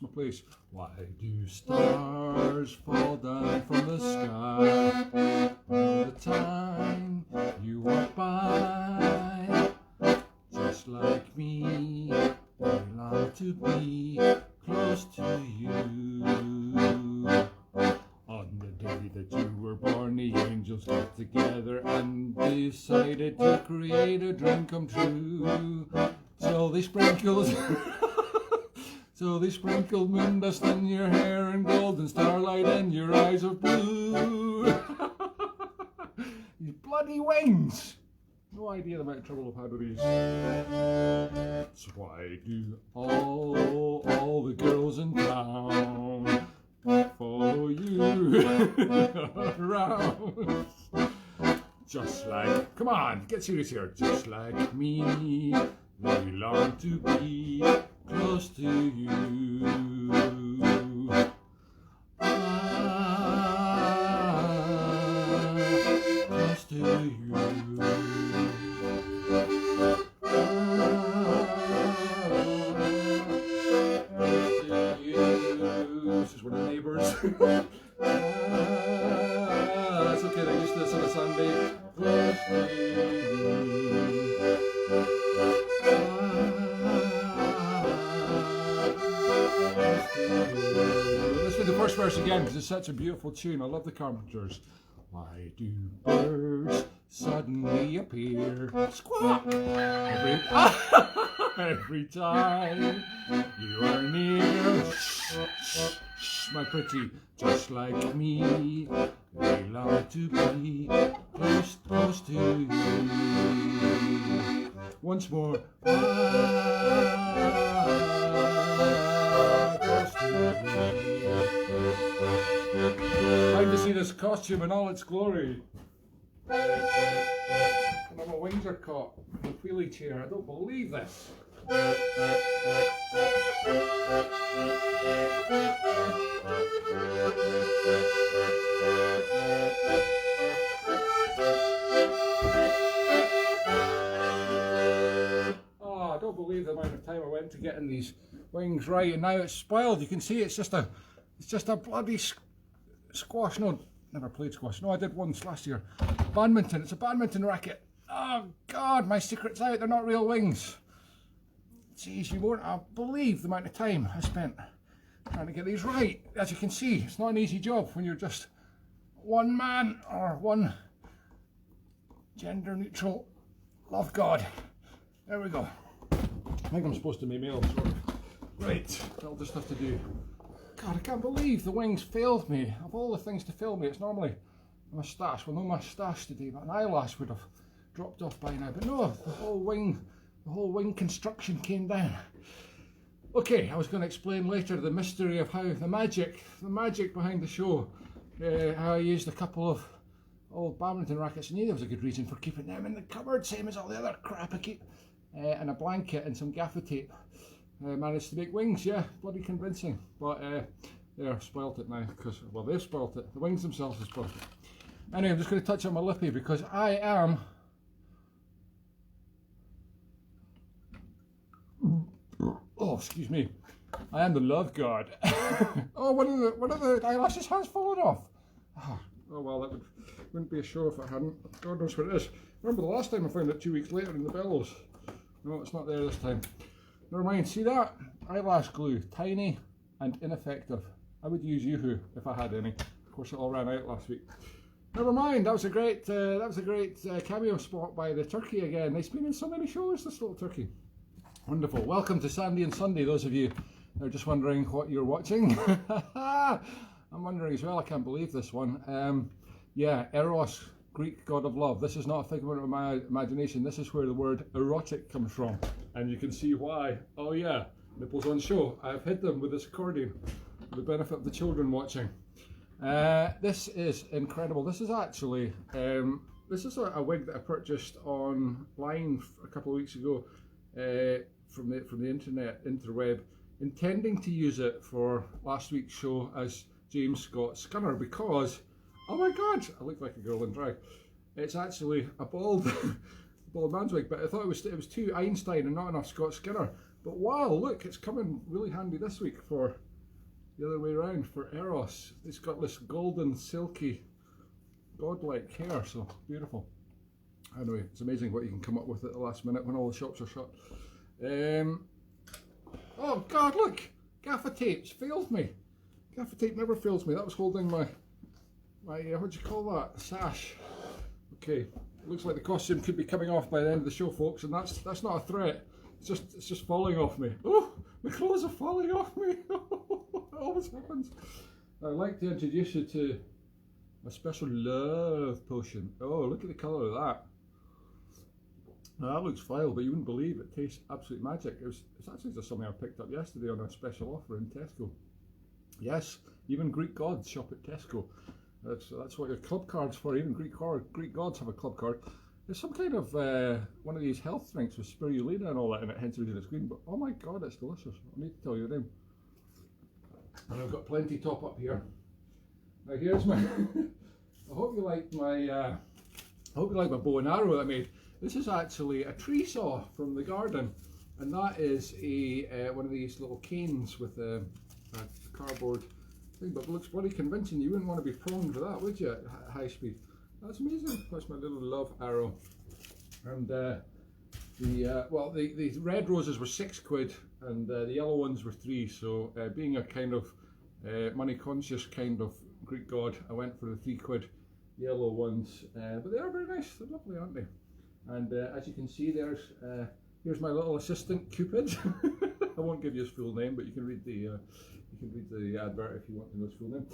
lost my place. Why do stars fall down from the sky all the time you walk by? Just like me, I long to be close to you. On the day that you were born, the angels got together and decided to create a dream come true. So they sprinkled so they sprinkled moon dust in your hair and golden starlight in your eyes of blue. You bloody wings! No idea the amount of trouble I've had with these. So why do all the girls in town follow you around? Just like, come on, get serious here. Just like me, they long to be close to you. Close to you. This is one of the neighbours. That's okay, I used to this on a Sunday. Let's do the first verse again because it's such a beautiful tune. I love the Carpenters. Why do birds suddenly appear? Squawk! Every time you are near. Shh, my pretty, just like me, they long to be close to you. Once more. Close to you. Time to see this costume in all its glory. And my wings are caught in the wheelie chair. I don't believe this. Oh, I don't believe the amount of time I went to getting these wings right, and now it's spoiled. You can see it's just a bloody squash. No, never played squash. No, I did once last year. Badminton. It's a badminton racket. Oh God, my secret's out. They're not real wings. Jeez, you won't believe the amount of time I spent trying to get these right. As you can see, it's not an easy job when you're just one man or one gender neutral love god. There we go. I think I'm supposed to be male, sort of. Right, I'll just have to do. God, I can't believe the wings failed me. Of all the things to fail me, it's normally a moustache. Well, no moustache today, but an eyelash would have dropped off by now. But no, the whole wing construction came down. Okay, I was going to explain later the mystery of how the magic behind the show. How I used a couple of old badminton rackets. I knew there was a good reason for keeping them in the cupboard, same as all the other crap I keep. And a blanket and some gaffer tape. Managed to make wings, yeah, bloody convincing. But they're spoilt it now because, well, they've spoilt it. The wings themselves have spoilt it. Anyway, I'm just going to touch on my lippy because I am. Oh, excuse me. I am the love god. Oh, one of the eyelashes has fallen off. Oh well, that wouldn't be a show if it hadn't. God knows where it is. Remember the last time I found it 2 weeks later in the bellows? No, it's not there this time. Never mind. See that? Eyelash glue, tiny and ineffective. I would use Yoo-hoo if I had any. Of course, it all ran out last week. Never mind. That was a great cameo spot by the turkey again. He's been in so many shows, this little turkey. Wonderful. Welcome to Sandy and Sunday, those of you that are just wondering what you're watching. I'm wondering as well, I can't believe this one. Yeah, Eros, Greek god of love. This is not a figment of my imagination. This is where the word erotic comes from. And you can see why. Oh yeah, nipples on show. I've hid them with this accordion for the benefit of the children watching. This is incredible. This is actually, this is a wig that I purchased online a couple of weeks ago. From the interweb, intending to use it for last week's show as James Scott Skinner because, oh my God, I look like a girl in drag. It's actually a bald man's wig, but I thought it was too Einstein and not enough Scott Skinner. But wow, look, it's coming really handy this week for the other way around for Eros. It's got this golden, silky, godlike hair, so beautiful. Anyway, it's amazing what you can come up with at the last minute when all the shops are shut. Oh God, look! Gaffer tape's failed me. Gaffer tape never fails me. That was holding my what do you call that? Sash. Okay, looks like the costume could be coming off by the end of the show, folks, and that's not a threat. It's just falling off me. Oh, my clothes are falling off me. It always happens. I'd like to introduce you to a special love potion. Oh, look at the colour of that. Now that looks vile, but you wouldn't believe it tastes absolute magic. It's actually just something I picked up yesterday on a special offer in Tesco. Yes, even Greek gods shop at Tesco. That's what your club card's for. Even Greek gods have a club card. There's some kind of one of these health drinks with spirulina and all that in it, hence the reason it's green. But oh my God, it's delicious. I need to tell you the name. And I've got plenty top up here. Now here's my. I hope you like my. Bow and arrow that I made. This is actually a tree saw from the garden, and that is a one of these little canes with a cardboard thing, but it looks bloody convincing. You wouldn't want to be prone for that, would you, at high speed? That's amazing. That's my little love arrow. And the red roses were £6, and the yellow ones were 3. So being a kind of money conscious kind of Greek god, I went for the £3 yellow ones. But they are very nice. They're lovely, aren't they? And as you can see, here's my little assistant Cupid. I won't give you his full name, but you can read the advert if you want to know his full name.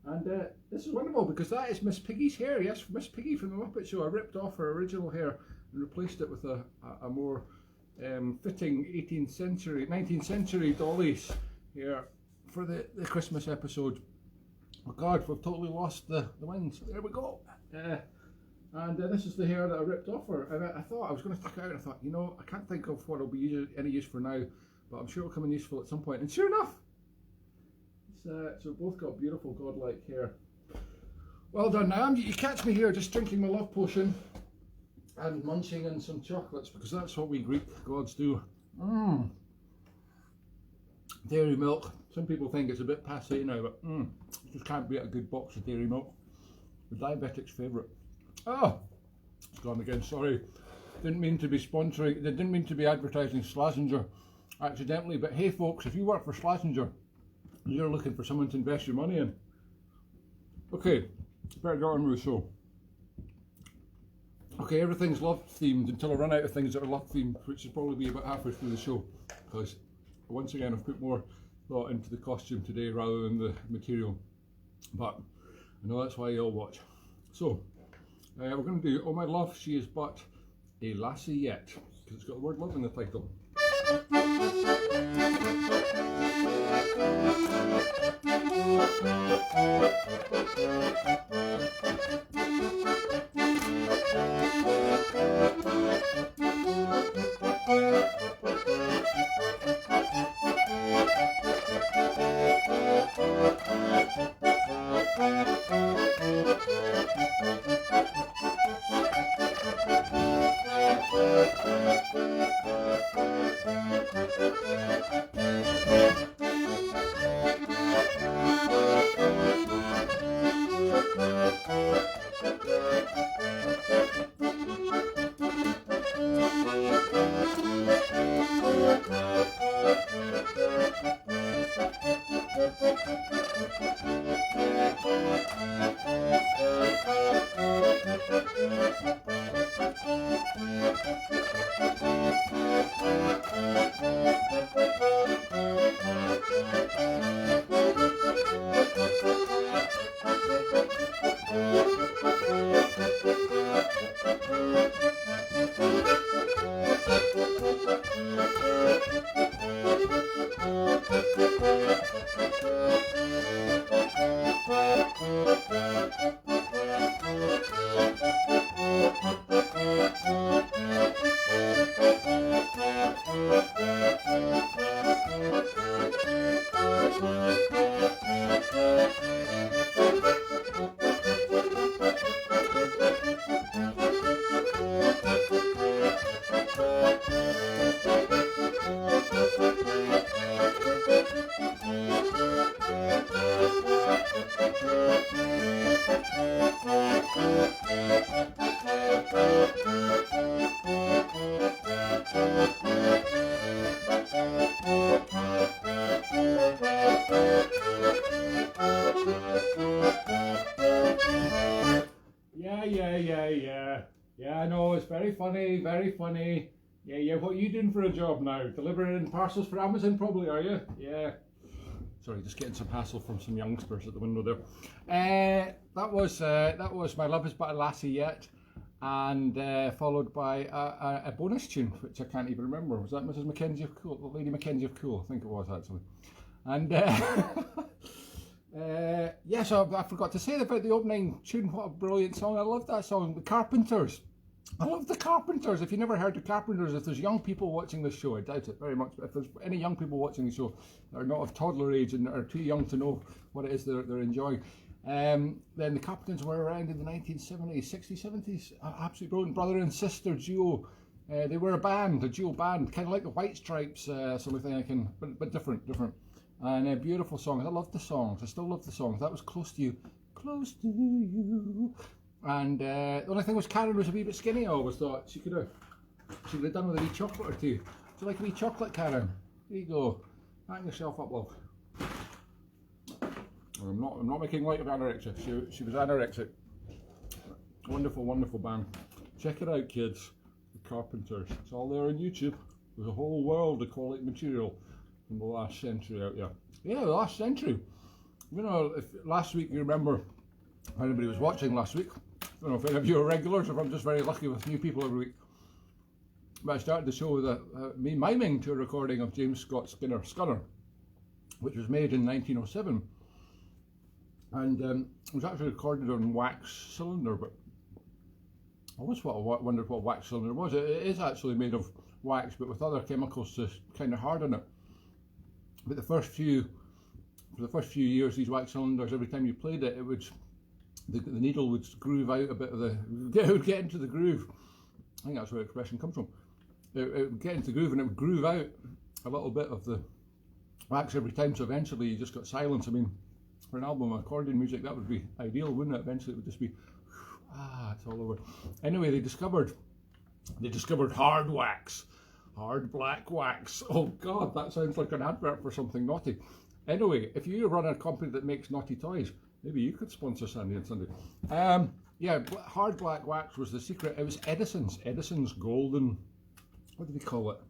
And this is wonderful because that is Miss Piggy's hair. Yes, Miss Piggy from the Muppet Show. I ripped off her original hair and replaced it with a more fitting 19th century dolly's hair for the Christmas episode. Oh God, we've totally lost the winds. There we go. And this is the hair that I ripped off her, and I thought I was going to stick it out, and I thought, you know, I can't think of what will be any use for now, but I'm sure it'll come in useful at some point. And sure enough, so we've both got beautiful godlike hair. Well done. Now you catch me here just drinking my love potion and munching on some chocolates, because that's what we Greek gods do. Dairy milk. Some people think it's a bit passé now, but you just can't beat a good box of dairy milk. The diabetic's favourite. Oh, it's gone again, sorry. Didn't mean to be sponsoring, didn't mean to be advertising Slazenger accidentally, but hey folks, if you work for Slazenger, you're looking for someone to invest your money in. Okay, better get on with the show. Okay, everything's love themed until I run out of things that are love themed, which will probably be about halfway through the show, because once again I've put more thought into the costume today rather than the material, but I know that's why you all watch. So, we're going to do Oh My Love, She Is But a Lassie Yet, because it's got the word love in the title. Yeah, I know, it's very funny, very funny. Yeah, what are you doing for a job now? Delivering parcels for Amazon probably, are you? Yeah. Sorry, just getting some hassle from some youngsters at the window there. That was My Love Is But a Lassie Yet, and followed by a bonus tune, which I can't even remember. Was that Mrs. Mackenzie of Cool? Lady Mackenzie of Cool? I think it was actually. And yeah, so I forgot to say about the opening tune. What a brilliant song! I love that song. The Carpenters. I love the Carpenters. If you never heard the Carpenters, if there's young people watching this show, I doubt it very much, but if there's any young people watching the show that are not of toddler age and are too young to know what it is they're enjoying, then the Carpenters were around in the 1970s, 60s, 70s. Absolutely brilliant. Brother and sister duo. They were a band, a duo band, kind of like the White Stripes, sort of thing, but different. And beautiful songs. I love the songs. I still love the songs. That was Close to You. Close to You. And the only thing was Karen was a wee bit skinny. I always thought she could have done with a wee chocolate or two. Do you like a wee chocolate, Karen? There you go. Hang yourself up, love. I'm not making light of anorexia. She was anorexic. Wonderful, wonderful band. Check it out, kids. The Carpenters. It's all there on YouTube. There's a whole world of quality material from the last century out there. Yeah, the last century. You know, if last week you remember, if anybody was watching last week, I don't know if any of you are regulars or if I'm just very lucky with new people every week. But I started the show with me miming to a recording of James Scott Scunner, which was made in 1907. And it was actually recorded on wax cylinder, but I always wondered what wax cylinder was. It is actually made of wax, but with other chemicals to kind of harden it. But for the first few years, these wax cylinders, every time you played it, the needle would groove out a bit of it would get into the groove. I think that's where the expression comes from. It would get into the groove and it would groove out a little bit of the wax every time, so eventually you just got silence. I mean, for an album of accordion music, that would be ideal, wouldn't it? Eventually it would just be, it's all over. Anyway, they discovered hard wax, hard black wax. Oh God, that sounds like an advert for something naughty. Anyway, if you run a company that makes naughty toys, maybe you could sponsor Sandy and Sunday. Yeah, hard black wax was the secret. It was Edison's golden, what did he call it?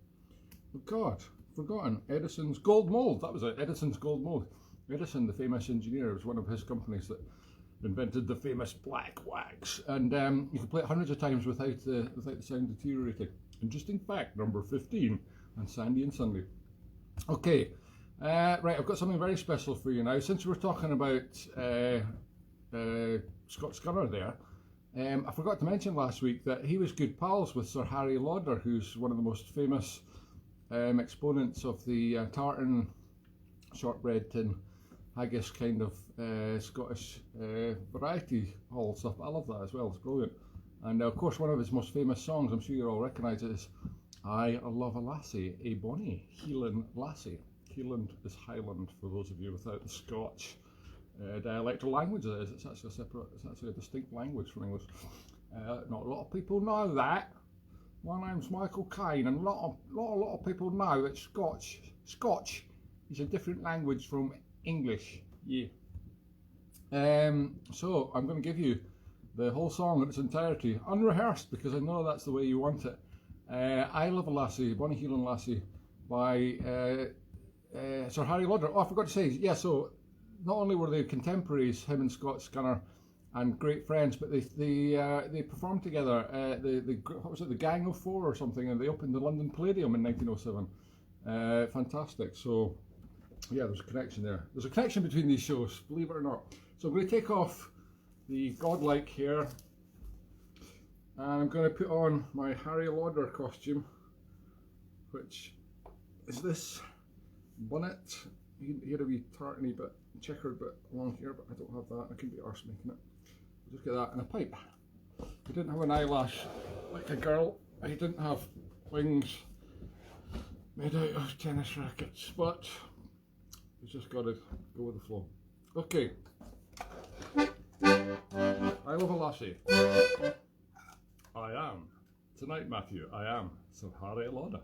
Oh God, forgotten. Edison's gold mold, that was it, Edison's gold mold. Edison, the famous engineer, was one of his companies that invented the famous black wax. And you could play it hundreds of times without the sound deteriorating. Interesting fact, number 15 on Sandy and Sunday. Okay. Right, I've got something very special for you now. Since we're talking about Scott Scunner there, I forgot to mention last week that he was good pals with Sir Harry Lauder, who's one of the most famous exponents of the tartan, shortbread tin, haggis kind of Scottish variety hall stuff. I love that as well, it's brilliant. And of course one of his most famous songs, I'm sure you all recognise it, is I Love a Lassie, a Bonnie Hieland Lassie. Hieland is Highland for those of you without the Scotch dialect or language. It's actually a distinct language from English. Not a lot of people know that. My name's Michael Caine, and a lot of people know that Scotch is a different language from English. Yeah. So I'm going to give you the whole song in its entirety, unrehearsed, because I know that's the way you want it. I Love a Lassie, Bonnie Hieland Lassie, by Sir Harry Lauder. Oh, I forgot to say, yeah, so not only were they contemporaries, him and Scott Scunner, and great friends, but they performed together. What was it, the Gang of Four or something, and they opened the London Palladium in 1907. Fantastic. So yeah, there's a connection there. There's a connection between these shows, believe it or not. So I'm going to take off the godlike hair, and I'm going to put on my Harry Lauder costume, which is this bonnet. He had a wee tartany bit, checkered bit along here, but I don't have that. I couldn't be arsed making it. I'll just get that and a pipe. He didn't have an eyelash like a girl. He didn't have wings made out of tennis rackets, but he's just got to go with the flow. Okay. I Love a Lassie. I am. Tonight, Matthew, I am Sir Harry Lauder.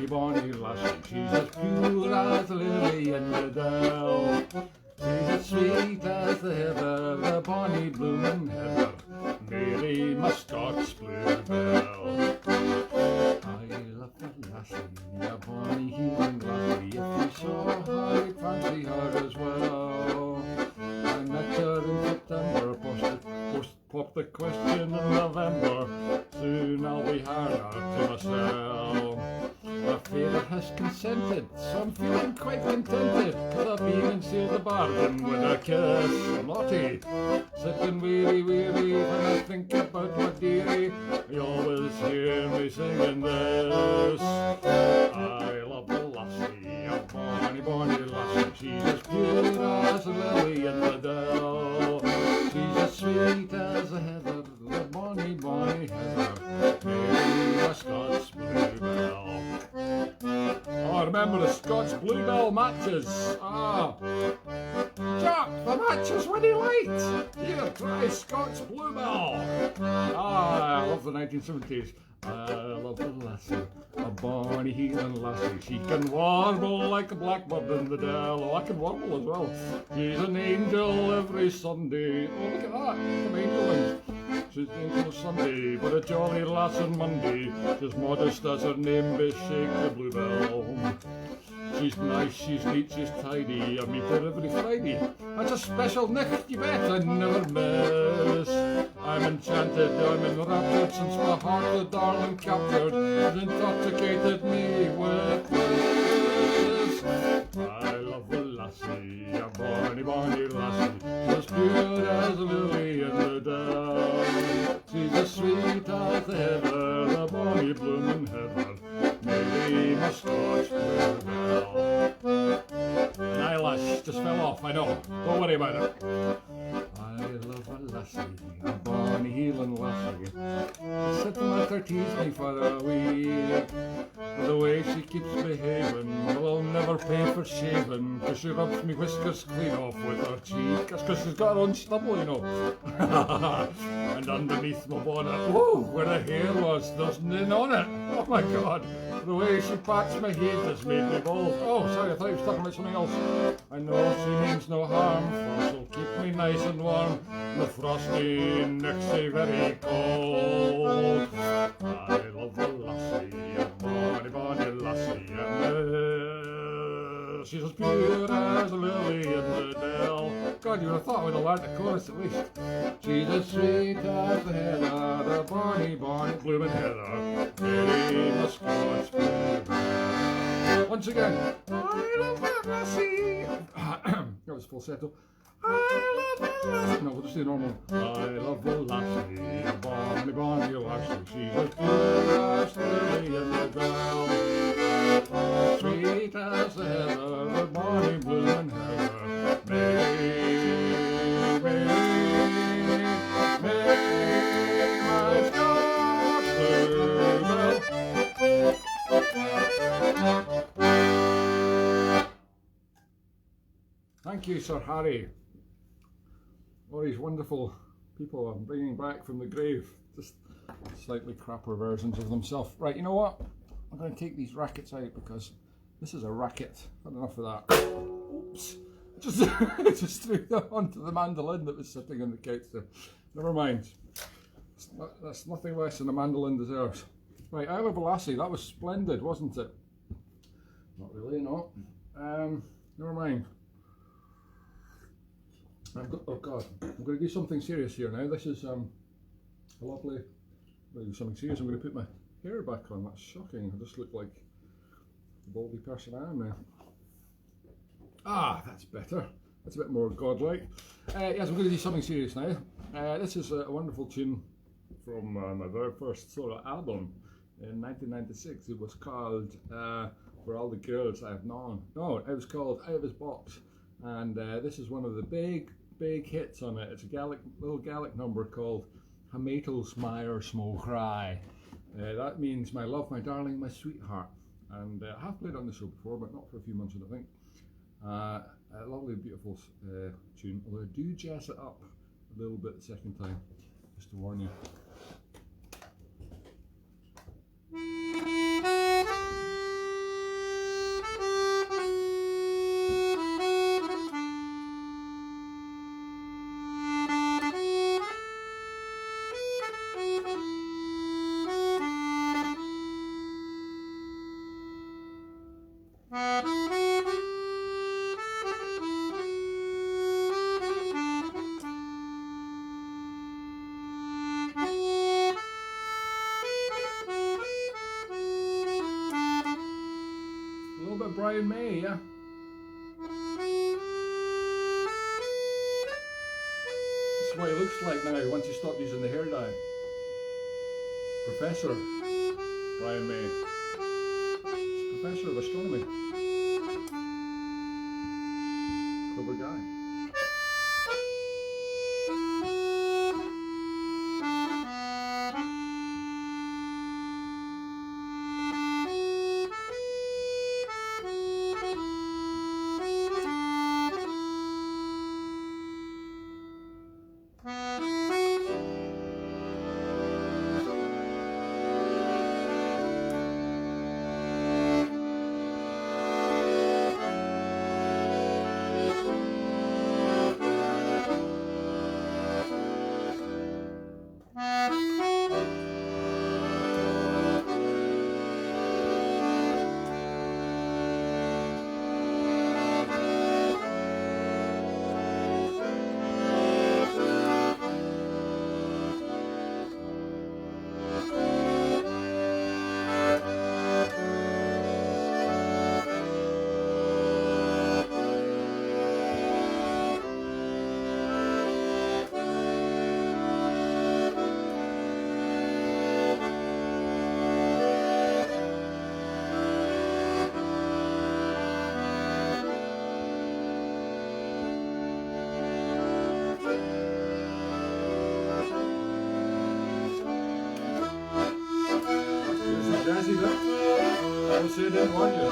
bonny, bonny lassie. She's as pure as a lily in the dell. She's as sweet as the heather, the bonny bloomin' heather, Mary, my Scots bluebell. I love the lassie, a bonny healing lassie. If you saw her, you'd fancy her as well. I met her in September, popped the question in November. Soon I'll be her to myself. My favourite has consented, so I'm feeling quite contented, 'cause I've been and sealed the bargain with a kiss. Naughty, sitting weary when I think about my dearie. You always hear me singing this. I love the lassie, a bonny, bonny lassie. She's as pure as a lily in the dell. She's as sweet as a heather, the bonny, bonny heather, Mary, my Scots bluebell. Oh, remember the Scots bluebell matches. Ah, Jack, the match is winning light. Here, try Scots bluebell. Ah, I love the 1970s. I love the lassie, a bonny heathen lassie. She can warble like a blackbird in the dell. Oh, I can warble as well. She's an angel every Sunday. Oh, look at that, some angel wings. She's an angel Sunday, but a jolly lass on Monday. She's modest as her name be, shake the bluebell. She's nice, she's neat, she's tidy. I meet her every Friday. That's a special night, you bet I never miss. I'm enchanted, I'm enraptured, since my heart the darling captured has intoxicated me with bliss. I love the lassie, a bonny, bonny lassie. She's as pure as a lily in the dell. She's as sweet as the heather, the bonny bloomin' heather, Mary, my Scotch bluebell. An eyelash just fell off, I know. Don't worry about it. I love a lassie, a bonny heeling lassie. She's sitting at her tease me for a week. For the way she keeps behaving, well, I'll never pay for shaving, 'cause she rubs me whiskers clean off with her cheek. That's 'cause she's got her own stubble, you know. And underneath my bonnet, whoa, where the hair was, there's none on it. Oh my God. The way she pats my head has made me bald. Oh, sorry, I thought you were talking about something else. I know she means no harm, for she'll keep me nice and warm. The frosty next day very cold. I love the lassie, a bonny, bonny lassie, and she's as pure as a lily in the dell. God, you would have thought I would have learned the chorus at least. She's as sweet as the heather, the bonny, bonny bloomin' heather, Mary, my Scotch bluebell. Once again, I love that lassie. That was falsetto. I love the lassie. No, we'll just do normal. I love the lassie, a bonny, bonny lassie. She's as pure as the lily in the dell. Sweet as the heather, the bonny bloomin' heather, Mary, Mary, Mary, my Scotch bluebell. Thank you, Sir Harry. All these wonderful people I'm bringing back from the grave. Just slightly crapper versions of themselves. Right, you know what? I'm going to take these rackets out because this is a racket. Had enough of that. Oops. Just threw them onto the mandolin that was sitting on the couch there. Never mind. That's nothing less than a mandolin deserves. Right, I love a lassie. That was splendid, wasn't it? Not really, no. Never mind. Oh God, I'm going to do something serious here now. This is a lovely. I'm going to do something serious. I'm going to put my hair back on. That's shocking. I just look like the baldy person I am now. Ah, that's better. That's a bit more godlike. Yes, I'm going to do something serious now. This is a wonderful tune from my very first solo album in 1996. It was called For All the Girls I've Known. No, it was called Out of His Box. And this is one of the big hits on it. It's a little Gaelic number called Hamatels Meyer Small Cry. That means my love, my darling, my sweetheart. And I have played on the show before, but not for a few months, I don't think. A lovely, beautiful tune, although I do jazz it up a little bit the second time, just to warn you. A little bit of Brian May, yeah. This is what he looks like now once you stop using the hair dye. Professor Brian May. He's Professor of Astronomy. Clever guy. Jazzy bit. Don't say I didn't want you.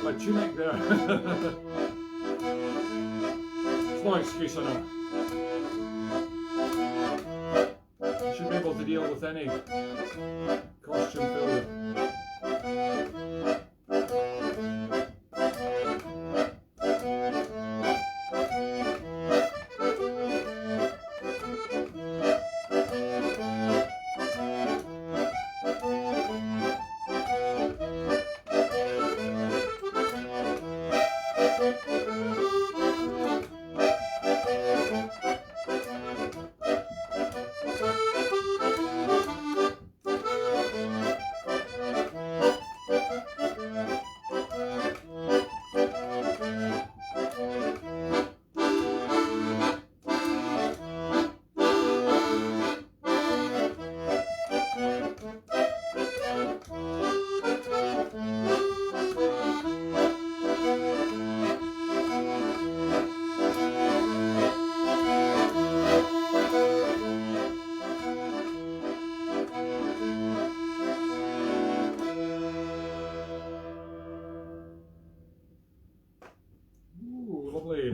My tunic there. It's no excuse, I know. Should be able to deal with any costume failure.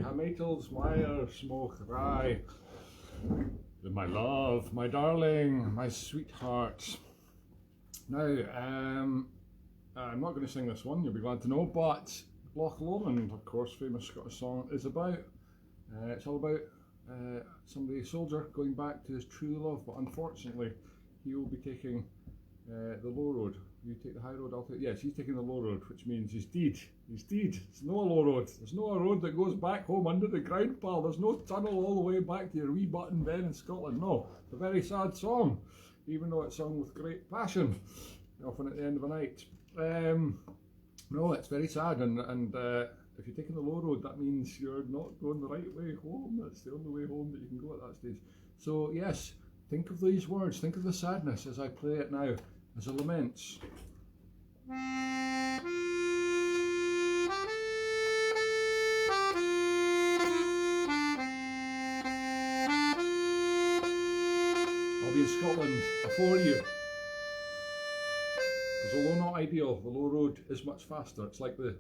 Hametels, Meyer, Smoke, Rye. My love, my darling, my sweetheart. Now, I'm not going to sing this one, you'll be glad to know, but Loch Lomond, of course, famous Scottish song, is about, it's all about somebody, a soldier, going back to his true love, but unfortunately, he will be taking the low road. You take the high road, I'll take, yes, he's taking the low road, which means he's dead. He's dead. It's no a low road. There's no a road that goes back home under the ground, pal. There's no tunnel all the way back to your wee button Ben in Scotland. No, it's a very sad song, even though it's sung with great passion, often at the end of a night. No, it's very sad, and if you're taking the low road, that means you're not going the right way home. That's the only way home that you can go at that stage. So yes, think of these words, think of the sadness as I play it now, as a lament. I'll be in Scotland before you. Because although not ideal, the low road is much faster. It's like the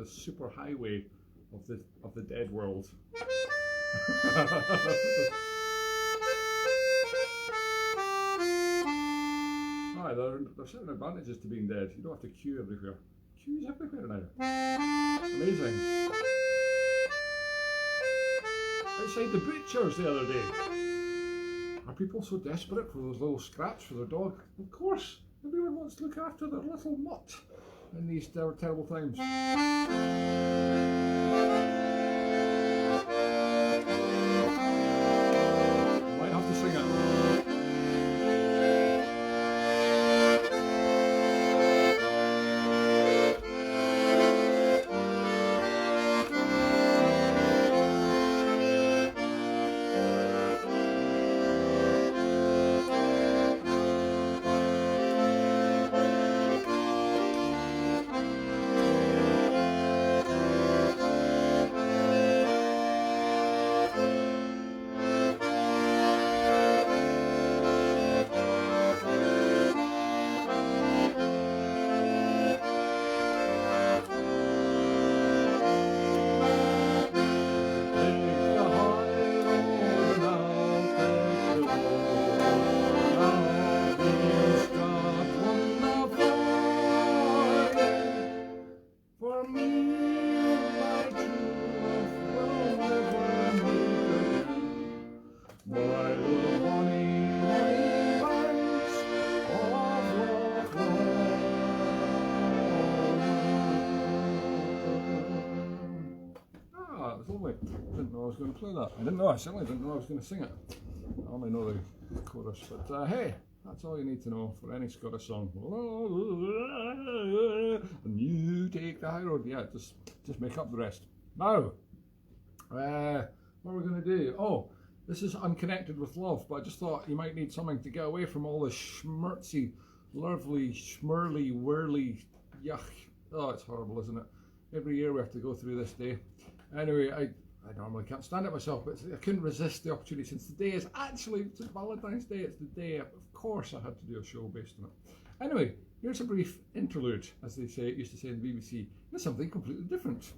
super highway of the dead world. Aye, there are certain advantages to being dead. You don't have to queue everywhere. Queues everywhere now. Amazing. Outside the butchers the other day. Are people so desperate for those little scraps for their dog? Of course. Everyone wants to look after their little mutt in these terrible times. I might have to sing it. I was going to play that. I didn't know, I certainly didn't know I was going to sing it. I only know the chorus, but hey, that's all you need to know for any Scottish song. And you take the high road, yeah, just make up the rest. Now, what are we going to do? Oh, this is unconnected with love, but I just thought you might need something to get away from all this schmertzy, lovely, schmurly, whirly, yuck. Oh, it's horrible, isn't it? Every year we have to go through this day. Anyway, I normally can't stand it myself, but I couldn't resist the opportunity since today is actually Valentine's Day. It's the day, of course I had to do a show based on it. Anyway, here's a brief interlude, as they say, used to say in the BBC. It's something completely different.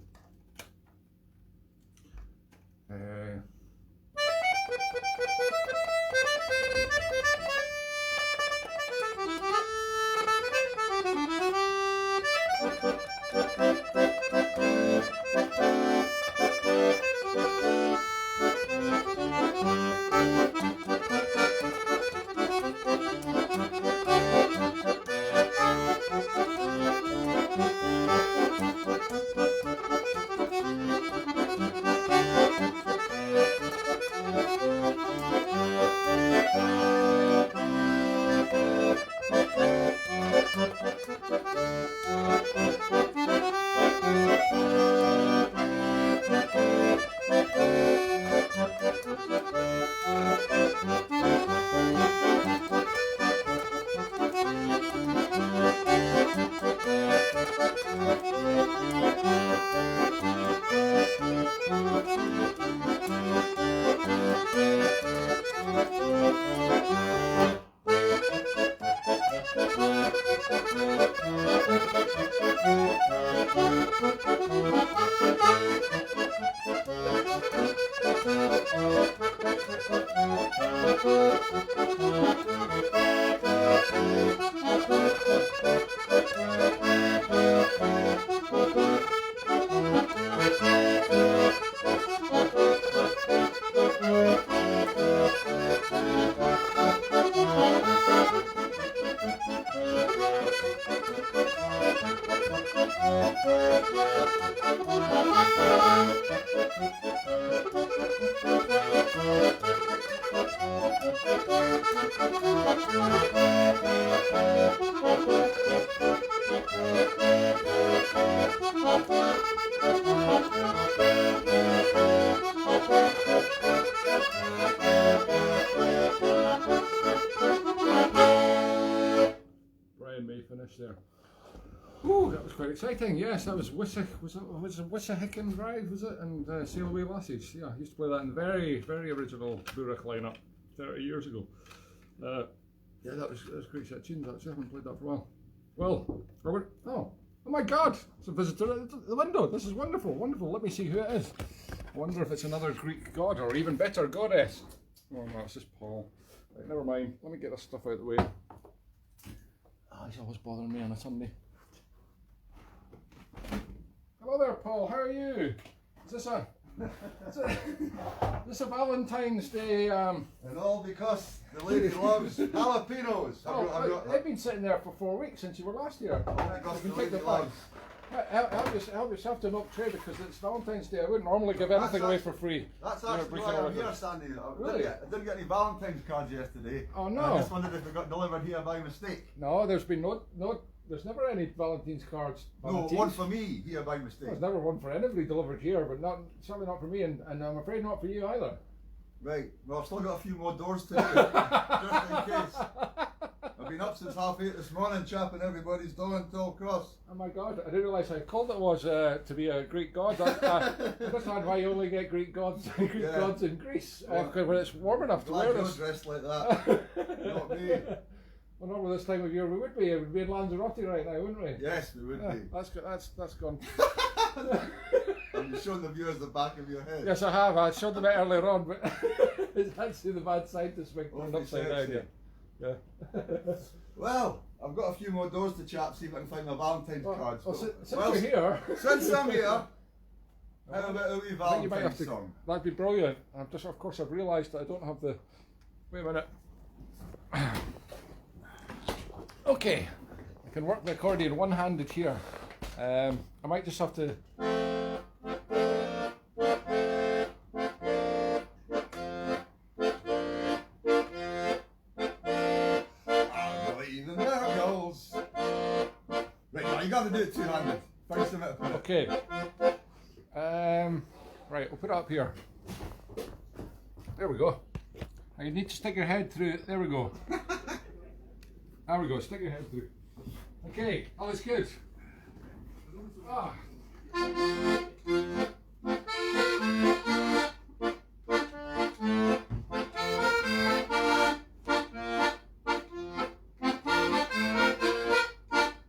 Ooh, that was quite exciting. Yes, that was Wissahickon Drive, was it? And Sail Away Lassies. Yeah, I used to play that in the very, very original luuurve lineup 30 years ago. Yeah, that was a great set of tunes. Actually, I haven't played that for a while. Well, Robert. Oh my God! It's a visitor at the window. This is wonderful, wonderful. Let me see who it is. I wonder if it's another Greek god, or even better, goddess. Oh no, it's just Paul. Right, never mind. Let me get this stuff out of the way. He's always bothering me on a Sunday. Hello there, Paul. How are you? Is this a Valentine's Day? And all because the lady loves jalapenos. They've been sitting there for 4 weeks since you were last here. Because the lady loves. Help yourself to an oak tray because it's Valentine's Day. I wouldn't normally give anything away for free. That's actually why I'm here, Sandy. Really? I didn't get any Valentine's cards yesterday. Oh no! I just wondered if it got delivered here by mistake. No, there's been there's never any Valentine's cards. No, one for me here by mistake. There's never one for anybody delivered here, but certainly not for me, and I'm afraid not for you either. Right. Well, I've still got a few more doors to do, just in case. I've been up since 8:30 this morning, chapping everybody's door until across. Oh my God! I didn't realise how cold it was to be a Greek god. I understand why you only get Greek gods in Greece because when it's warm enough to wear this. You're dressed like that. Not me. Well, normally this time of year we would be. It would be in Lanzarote right now, wouldn't we? Yes, we would be. That's gone. Have you shown the viewers the back of your head? Yes, I have. I showed them it earlier on, but it's actually the bad side to swing turned upside down. Yeah. Well, I've got a few more doors to chap, see if I can find my Valentine's cards. Since you're here, since I'm here, how about a wee Valentine's song? That'd be brilliant. Of course, I've realised that I don't have the. Wait a minute. Okay, I can work the accordion one-handed here. I might just have to. I believe in miracles. Right, now you got to do it two-handed. Find some out. Okay. Right, we'll put it up here. There we go. Now you need to stick your head through it. There we go. There we go, stick your head through. Okay, all is good. Ah.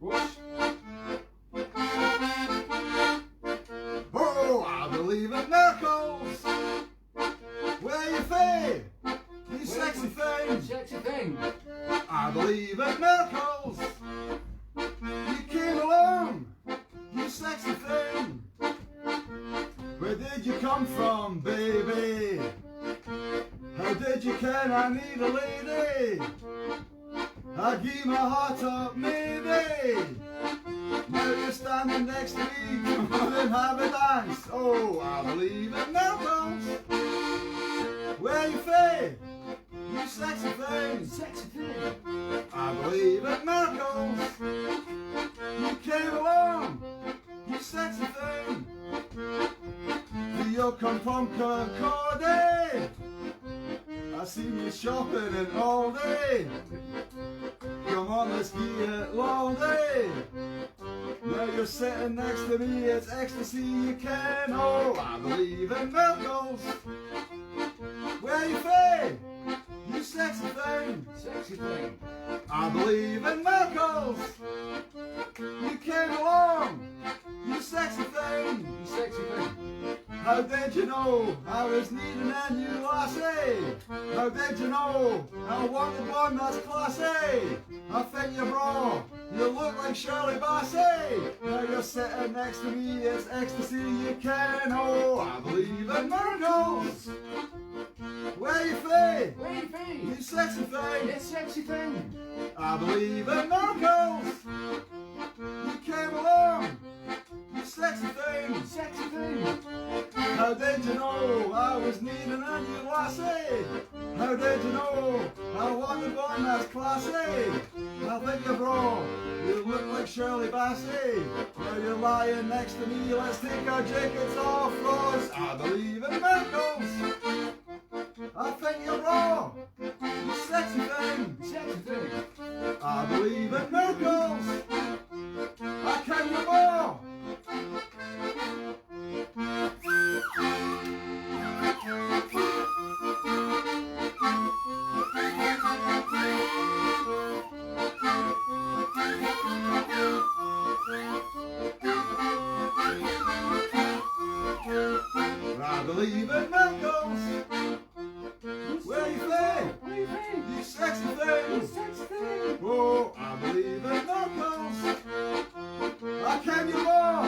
Whoops. Oh, I believe in miracles. Where you fade, you sexy thing. Sexy thing. I believe in miracles. You came along, you sexy thing. Where did you come from, baby? How did you can I need a lady? I give my heart up, maybe. Now you're standing next to me, come on and have a dance. Oh, I believe in miracles. Where you fade, you sexy thing. Sexy thing. I believe in miracles. You came along, you sexy thing. Do you come from Concordia? I seen you shopping in all day. Come on, let's get it long day. Now you're sitting next to me, it's ecstasy you can. Oh, I believe in miracles. Where you fade, you sexy thing. Sexy thing. I believe in miracles. You came along, you sexy thing. You sexy thing. How did you know I was needing a new lassie? How did you know I wanted one that's classy? I think you're wrong, you look like Shirley Bassey. Now you're sitting next to me, it's ecstasy you can. Oh, I believe in miracles. Where you fade? Where you fade? You sexy thing. Yes, sexy thing. I believe in miracles. You came along, you sexy thing. Sexy thing. How did you know I was needing a new lassie? How did you know I wanted one that's classy? I think you're wrong, you look like Shirley Bassey. Now you're lying next to me, let's take our jackets off, cause I believe in miracles. I think you're wrong, you sexy thing. Sexy thing. I believe in miracles. I can no more. I believe in miracles. Where you been? You sexy thing. Oh, I believe in miracles. I can you more.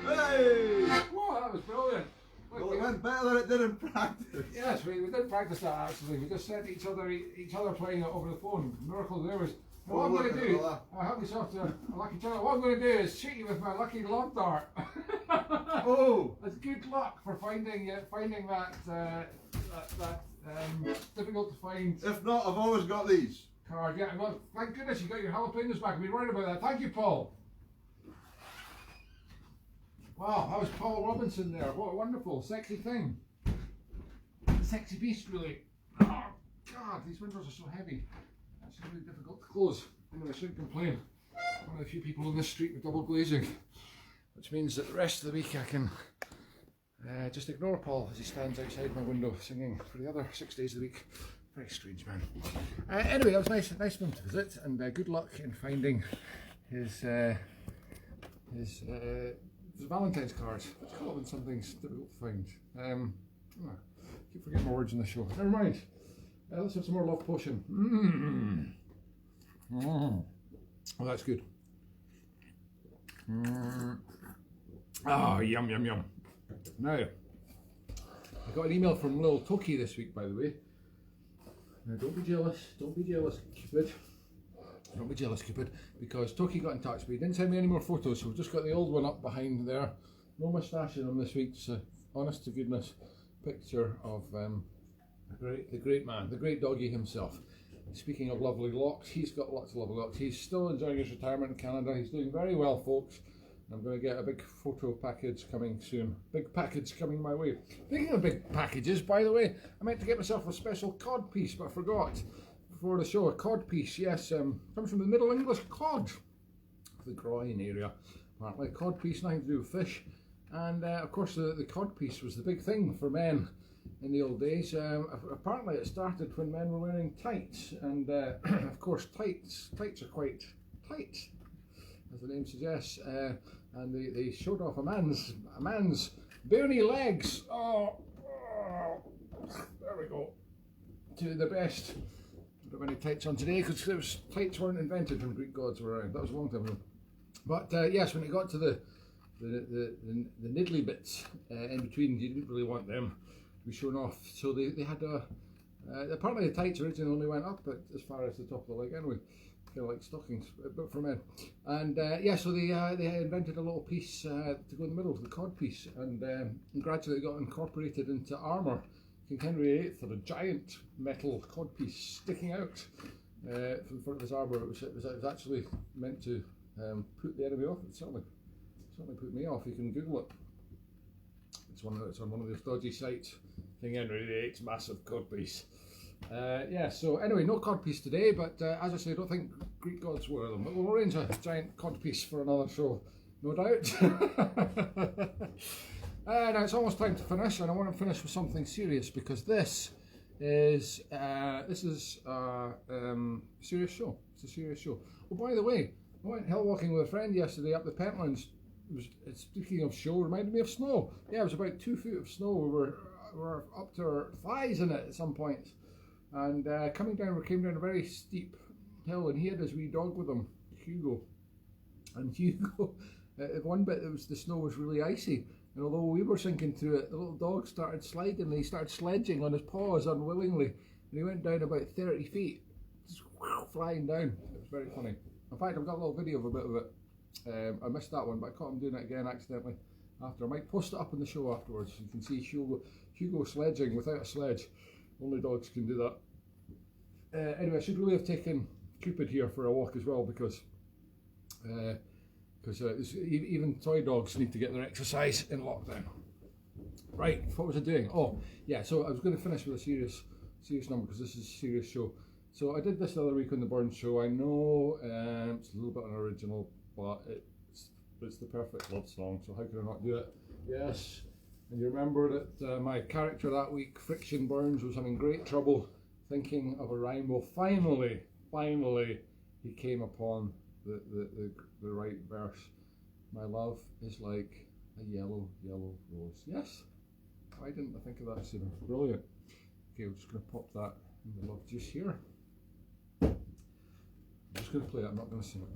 Hey! Whoa, that was brilliant. Look, Well, it went better than it did in practice. yes, we did practice that actually. We just sent each other playing it over the phone. Miracle there was. What I'm going to do, I'll help yourself to a lucky charm. What I'm going to do is cheat you with my lucky love dart. Oh! It's good luck for finding that difficult to find If not, I've always got these. card. Yeah, well, thank goodness you got your jalapenos back. I've been worried about that. Thank you, Paul. Wow, that was Paul Robinson there. What a wonderful, sexy thing. Sexy beast, really. Oh, God, these windows are so heavy. It's really difficult to close. Anyway, I shouldn't complain. One of the few people on this street with double glazing, which means that the rest of the week I can just ignore Paul as he stands outside my window singing for the other 6 days of the week. Very strange man. Anyway, that was nice of him to visit, and good luck in finding his Valentine's cards. Let's call them something's difficult to find. I keep forgetting my words in the show. Never mind. Let's have some more love potion. Oh, that's good. Oh, yum, yum, yum. Now, I got an email from little Toki this week, by the way. Now, don't be jealous, Cupid. Don't be jealous, Cupid, because Toki got in touch, but he didn't send me any more photos, so we've just got the old one up behind there. No moustache in him this week, so honest to goodness picture of the great man, the great doggy himself. Speaking of lovely locks, he's got lots of lovely locks. He's still enjoying his retirement in Canada. He's doing very well, folks. I'm going to get a big photo package coming soon. Big package coming my way. Speaking of big packages, by the way, I meant to get myself a special cod piece, but I forgot before the show. A cod piece, yes, comes from the Middle English cod, the groin area. Apparently, a cod piece, nothing to do with fish. And of course, the cod piece was the big thing for men in the old days. Apparently, it started when men were wearing tights, and of course, tights are quite tight, as the name suggests. And they showed off a man's bony legs. Oh, there we go. To the best. I don't have any tights on today because tights weren't invented when Greek gods were around. That was a long time ago. But yes, when it got to the niddly bits in between, you didn't really want them to be shown off. So they had apparently the tights originally only went up as far as the top of the leg anyway. Kind of like stockings, but for men. And yeah, so they invented a little piece to go in the middle, the cod piece, and gradually it got incorporated into armour. King Henry VIII had a giant metal cod piece sticking out from the front of his armour. It was actually meant to put the enemy off. It certainly put me off. You can Google it. It's on one of those dodgy sites. King Henry VIII's massive cod piece. Yeah, so anyway, no cod piece today, but as I say, I don't think Greek gods were them. But we'll arrange a giant cod piece for another show, no doubt. Now it's almost time to finish, and I want to finish with something serious because this is a serious show. It's a serious show. Oh, by the way, I went hill walking with a friend yesterday up the Pentlands. Speaking of show, reminded me of snow. Yeah, it was about 2 feet of snow. We were up to our thighs in it at some point. And came down a very steep hill, and he had his wee dog with him, Hugo. And Hugo, at one bit the snow was really icy, and although we were sinking through it, the little dog started sliding, and he started sledging on his paws unwillingly, and he went down about 30 feet, just flying down. It was very funny. In fact, I've got a little video of a bit of it. I missed that one, but I caught him doing it again accidentally after. I might post it up in the show afterwards. You can see Hugo sledging without a sledge. Only dogs can do that. Anyway, I should really have taken Cupid here for a walk as well, because even toy dogs need to get their exercise in lockdown. Right, what was I doing? Oh, yeah, so I was going to finish with a serious number, because this is a serious show. So I did this the other week on the Burn Show. I know it's a little bit unoriginal, but it's the perfect love song, so how could I not do it? Yes, and you remember that my character that week, Friction Burns, was having great trouble thinking of a rhyme. Well, finally, he came upon the right verse. My love is like a yellow, yellow rose. Yes, why didn't I think of that sooner? Brilliant. Okay, we're just going to pop that in the love juice here. I'm just going to play it, I'm not going to sing it.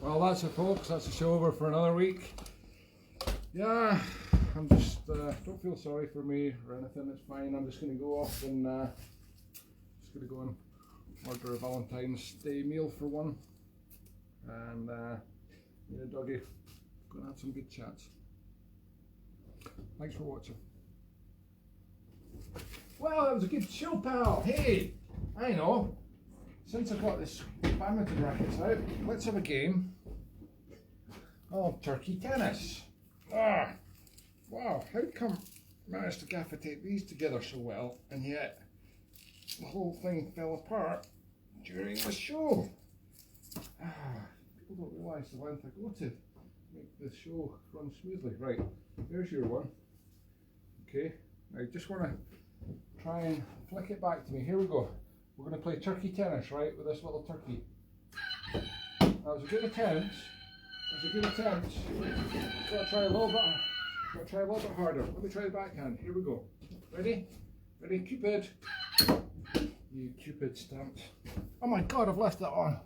Well, that's it, folks. That's the show over for another week. Yeah, I'm just don't feel sorry for me or anything. It's fine. I'm just going to go off and order a Valentine's Day meal for one, and me and doggy going to have some good chats. Thanks for watching. Well, that was a good show, pal. Hey, I know. Since I've got this badminton rackets out, let's have a game of turkey tennis. Ah, wow, how come I managed to gaffer tape these together so well, and yet the whole thing fell apart during the show? People don't realise the length I go to make the show run smoothly. Right, there's your one. Okay, now I just want to try and flick it back to me. Here we go. We're going to play turkey tennis, right, with this little turkey. That was a good attempt. Got to try a little bit harder. Let me try the backhand. Here we go. Ready? Ready, Cupid. You Cupid Stunt. Oh my God, I've left that on.